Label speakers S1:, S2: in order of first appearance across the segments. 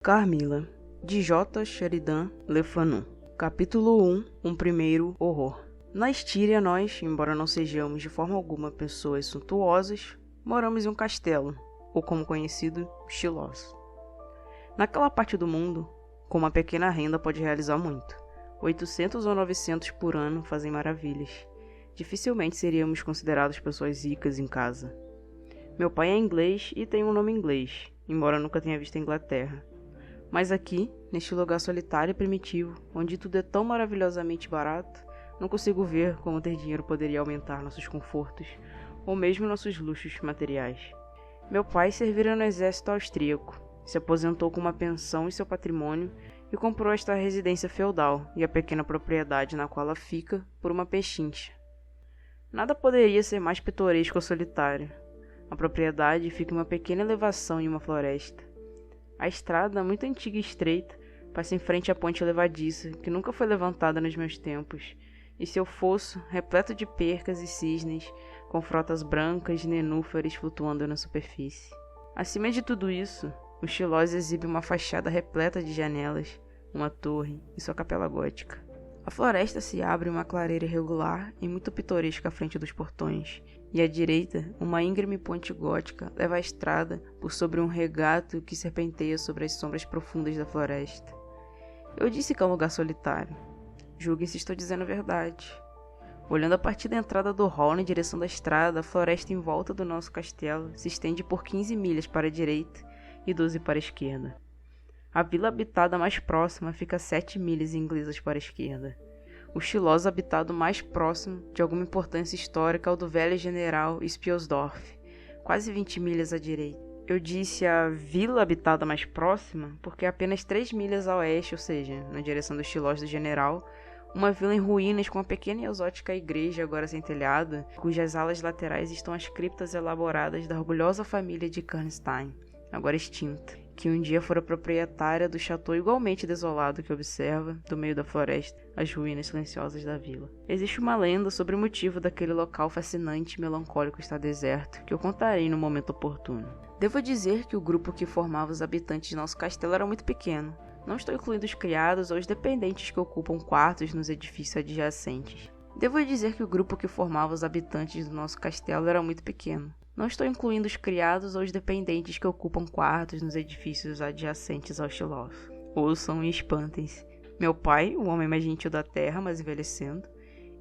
S1: Carmila, de J. Sheridan Le Fanu. Capítulo 1. Um primeiro horror. Na Estíria, nós, embora não sejamos de forma alguma pessoas suntuosas, moramos em um castelo, ou como conhecido, estiloso. Naquela parte do mundo, com uma pequena renda pode realizar muito. 800 ou 900 por ano fazem maravilhas. Dificilmente seríamos considerados pessoas ricas em casa. Meu pai é inglês e tem um nome inglês, embora nunca tenha visto a Inglaterra. Mas aqui, neste lugar solitário e primitivo, onde tudo é tão maravilhosamente barato, não consigo ver como ter dinheiro poderia aumentar nossos confortos, ou mesmo nossos luxos materiais. Meu pai servira no exército austríaco, se aposentou com uma pensão em seu patrimônio e comprou esta residência feudal e a pequena propriedade na qual ela fica por uma pechincha. Nada poderia ser mais pitoresco ou solitário. A propriedade fica em uma pequena elevação em uma floresta. A estrada, muito antiga e estreita, passa em frente à ponte levadiça, que nunca foi levantada nos meus tempos, e seu fosso, repleto de percas e cisnes, com frotas brancas e nenúfares flutuando na superfície. Acima de tudo isso, o Chilós exibe uma fachada repleta de janelas, uma torre e sua capela gótica. A floresta se abre em uma clareira irregular e muito pitoresca à frente dos portões, e à direita, uma íngreme ponte gótica leva a estrada por sobre um regato que serpenteia sobre as sombras profundas da floresta. Eu disse que é um lugar solitário. Julguem se estou dizendo a verdade. Olhando a partir da entrada do hall na direção da estrada, a floresta em volta do nosso castelo se estende por 15 milhas para a direita e 12 para a esquerda. A vila habitada mais próxima fica a 7 milhas inglesas para a esquerda. O Chilós habitado mais próximo, de alguma importância histórica, é o do velho general Spielsdorf, quase 20 milhas à direita. Eu disse a vila habitada mais próxima porque é apenas 3 milhas a oeste, ou seja, na direção do Chilós do general, uma vila em ruínas com uma pequena e exótica igreja agora sem telhado, cujas alas laterais estão as criptas elaboradas da orgulhosa família de Karnstein, agora extinta, que um dia fora proprietária do chateau igualmente desolado que observa, do meio da floresta, as ruínas silenciosas da vila. Existe uma lenda sobre o motivo daquele local fascinante e melancólico estar deserto, que eu contarei no momento oportuno. Devo dizer que o grupo que formava os habitantes de nosso castelo era muito pequeno. Não estou incluindo os criados ou os dependentes que ocupam quartos nos edifícios adjacentes. Devo dizer que o grupo que formava os habitantes do nosso castelo era muito pequeno. Não estou incluindo os criados ou os dependentes que ocupam quartos nos edifícios adjacentes ao Chilós. Ouçam e espantem-se. Meu pai, o homem mais gentil da terra, mas envelhecendo,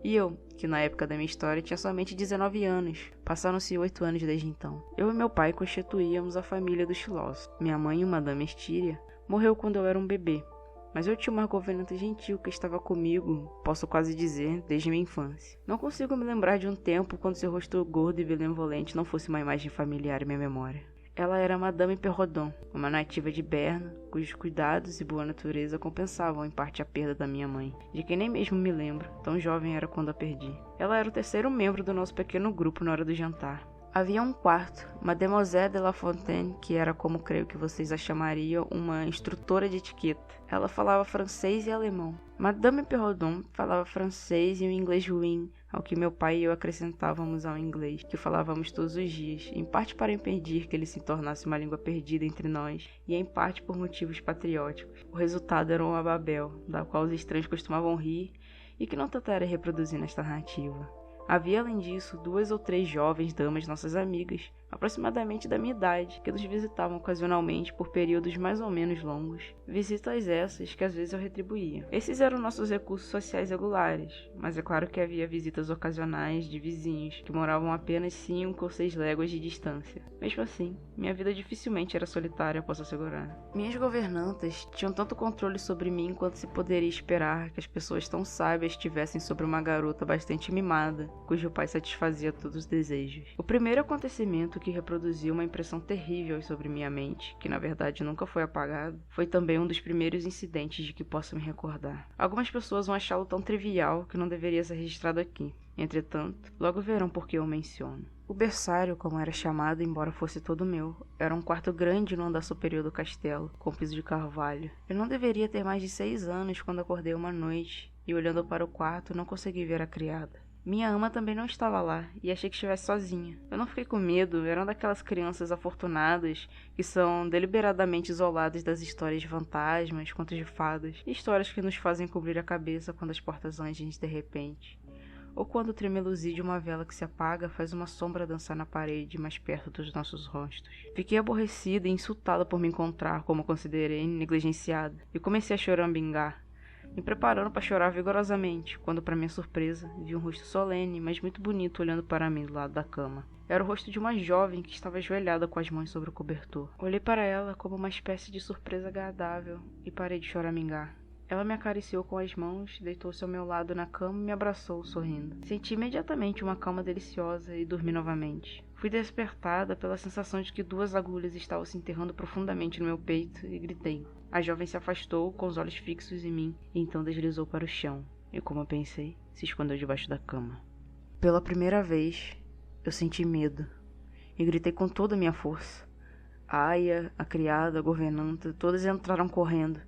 S1: e eu, que na época da minha história tinha somente 19 anos. Passaram-se 8 anos desde então. Eu e meu pai constituíamos a família do Chilós. Minha mãe, uma dama Estíria, morreu quando eu era um bebê. Mas eu tinha uma governanta gentil que estava comigo, posso quase dizer, desde minha infância. Não consigo me lembrar de um tempo quando seu rosto gordo e benevolente não fosse uma imagem familiar em minha memória. Ela era Madame Perrodon, uma nativa de Berna, cujos cuidados e boa natureza compensavam em parte a perda da minha mãe, de quem nem mesmo me lembro, tão jovem era quando a perdi. Ela era o terceiro membro do nosso pequeno grupo na hora do jantar. Havia um quarto, Mademoiselle de La Fontaine, que era como creio que vocês a chamariam, uma instrutora de etiqueta. Ela falava francês e alemão. Madame Perrodon falava francês e um inglês ruim, ao que meu pai e eu acrescentávamos ao inglês, que falávamos todos os dias, em parte para impedir que ele se tornasse uma língua perdida entre nós, e em parte por motivos patrióticos. O resultado era uma Babel, da qual os estranhos costumavam rir, e que não tentarei reproduzir nesta narrativa. Havia, além disso, 2 ou 3 jovens damas nossas amigas, aproximadamente da minha idade, que nos visitavam ocasionalmente por períodos mais ou menos longos. Visitas essas que às vezes eu retribuía. Esses eram nossos recursos sociais regulares, mas é claro que havia visitas ocasionais de vizinhos, que moravam a apenas 5 ou 6 léguas de distância. Mesmo assim, minha vida dificilmente era solitária, posso assegurar. Minhas governantas tinham tanto controle sobre mim quanto se poderia esperar que as pessoas tão sábias tivessem sobre uma garota bastante mimada, cujo pai satisfazia todos os desejos. O primeiro acontecimento que reproduziu uma impressão terrível sobre minha mente, que na verdade nunca foi apagado, foi também um dos primeiros incidentes de que posso me recordar. Algumas pessoas vão achá-lo tão trivial que não deveria ser registrado aqui. Entretanto, logo verão por que eu o menciono. O berçário, como era chamado, embora fosse todo meu, era um quarto grande no andar superior do castelo, com piso de carvalho. Eu não deveria ter mais de 6 anos quando acordei uma noite, e olhando para o quarto não consegui ver a criada. Minha ama também não estava lá, e achei que estivesse sozinha. Eu não fiquei com medo, era uma daquelas crianças afortunadas que são deliberadamente isoladas das histórias de fantasmas, contos de fadas, e histórias que nos fazem cobrir a cabeça quando as portas ancem de repente. Ou quando o tremeluzir de uma vela que se apaga faz uma sombra dançar na parede mais perto dos nossos rostos. Fiquei aborrecida e insultada por me encontrar, como considerei, negligenciada, e comecei a choramingar, me preparando para chorar vigorosamente, quando, para minha surpresa, vi um rosto solene, mas muito bonito olhando para mim do lado da cama. Era o rosto de uma jovem que estava ajoelhada com as mãos sobre o cobertor. Olhei para ela como uma espécie de surpresa agradável e parei de choramingar. Ela me acariciou com as mãos, deitou-se ao meu lado na cama e me abraçou, sorrindo. Senti imediatamente uma calma deliciosa e dormi novamente. Fui despertada pela sensação de que 2 agulhas estavam se enterrando profundamente no meu peito e gritei. A jovem se afastou, com os olhos fixos em mim, e então deslizou para o chão. E, como eu pensei, se escondeu debaixo da cama. Pela primeira vez, eu senti medo e gritei com toda a minha força. A aia, a criada, a governanta, todas entraram correndo.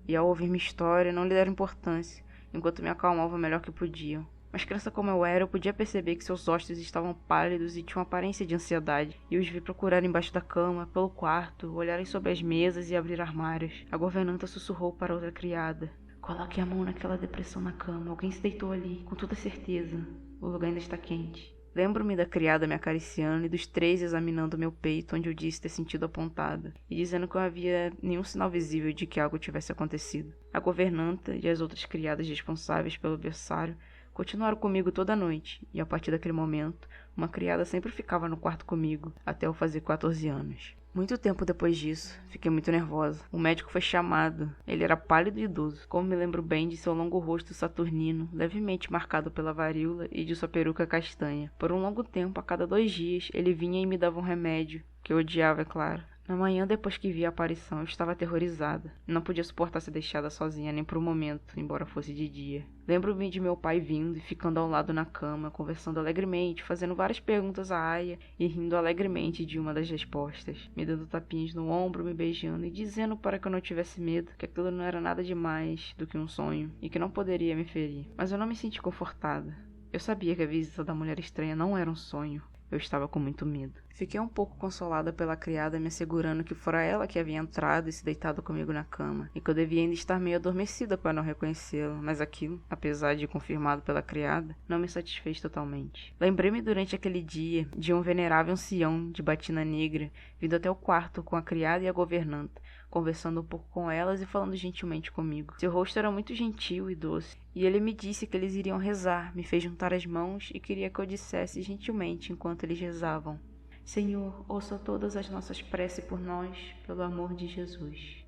S1: E ao ouvir minha história, não lhe deram importância, enquanto me acalmavam o melhor que podiam. Mas criança como eu era, eu podia perceber que seus rostos estavam pálidos e tinham aparência de ansiedade. E os vi procurar embaixo da cama, pelo quarto, olharem sobre as mesas e abrir armários. A governanta sussurrou para outra criada. Coloque a mão naquela depressão na cama, alguém se deitou ali, com toda certeza. O lugar ainda está quente. Lembro-me da criada me acariciando e dos 3 examinando meu peito, onde eu disse ter sentido a pontada, e dizendo que não havia nenhum sinal visível de que algo tivesse acontecido. A governanta e as outras criadas responsáveis pelo berçário continuaram comigo toda a noite, e a partir daquele momento, uma criada sempre ficava no quarto comigo, até eu fazer 14 anos. Muito tempo depois disso, fiquei muito nervosa. O médico foi chamado. Ele era pálido e idoso. Como me lembro bem de seu longo rosto saturnino, levemente marcado pela varíola, e de sua peruca castanha. Por um longo tempo, a cada 2 dias, ele vinha e me dava um remédio, que eu odiava, é claro. Na manhã, depois que vi a aparição, eu estava aterrorizada. Não podia suportar ser deixada sozinha nem por um momento, embora fosse de dia. Lembro-me de meu pai vindo e ficando ao lado na cama, conversando alegremente, fazendo várias perguntas à aia e rindo alegremente de uma das respostas, me dando tapinhas no ombro, me beijando e dizendo para que eu não tivesse medo, que aquilo não era nada demais do que um sonho e que não poderia me ferir. Mas eu não me senti confortada. Eu sabia que a visita da mulher estranha não era um sonho. Eu estava com muito medo. Fiquei um pouco consolada pela criada me assegurando que fora ela que havia entrado e se deitado comigo na cama, e que eu devia ainda estar meio adormecida para não reconhecê-la, mas aquilo, apesar de confirmado pela criada, não me satisfez totalmente. Lembrei-me durante aquele dia de um venerável ancião de batina negra vindo até o quarto com a criada e a governanta, conversando um pouco com elas e falando gentilmente comigo. Seu rosto era muito gentil e doce, e ele me disse que eles iriam rezar, me fez juntar as mãos e queria que eu dissesse gentilmente enquanto eles rezavam: Senhor, ouça todas as nossas preces por nós, pelo amor de Jesus.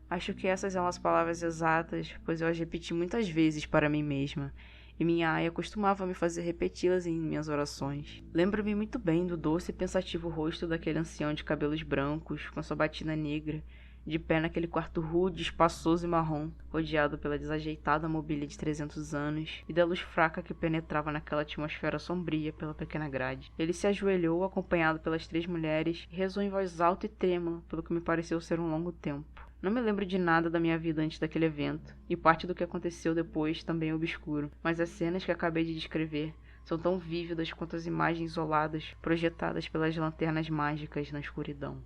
S1: Acho que essas são as palavras exatas, pois eu as repeti muitas vezes para mim mesma, e minha aia costumava me fazer repeti-las em minhas orações. Lembro-me muito bem do doce e pensativo rosto daquele ancião de cabelos brancos, com sua batina negra, de pé naquele quarto rude, espaçoso e marrom, rodeado pela desajeitada mobília de 300 anos e da luz fraca que penetrava naquela atmosfera sombria pela pequena grade. Ele se ajoelhou, acompanhado pelas 3 mulheres, e rezou em voz alta e trêmula, pelo que me pareceu ser um longo tempo. Não me lembro de nada da minha vida antes daquele evento, e parte do que aconteceu depois também é obscuro, mas as cenas que acabei de descrever são tão vívidas quanto as imagens isoladas projetadas pelas lanternas mágicas na escuridão.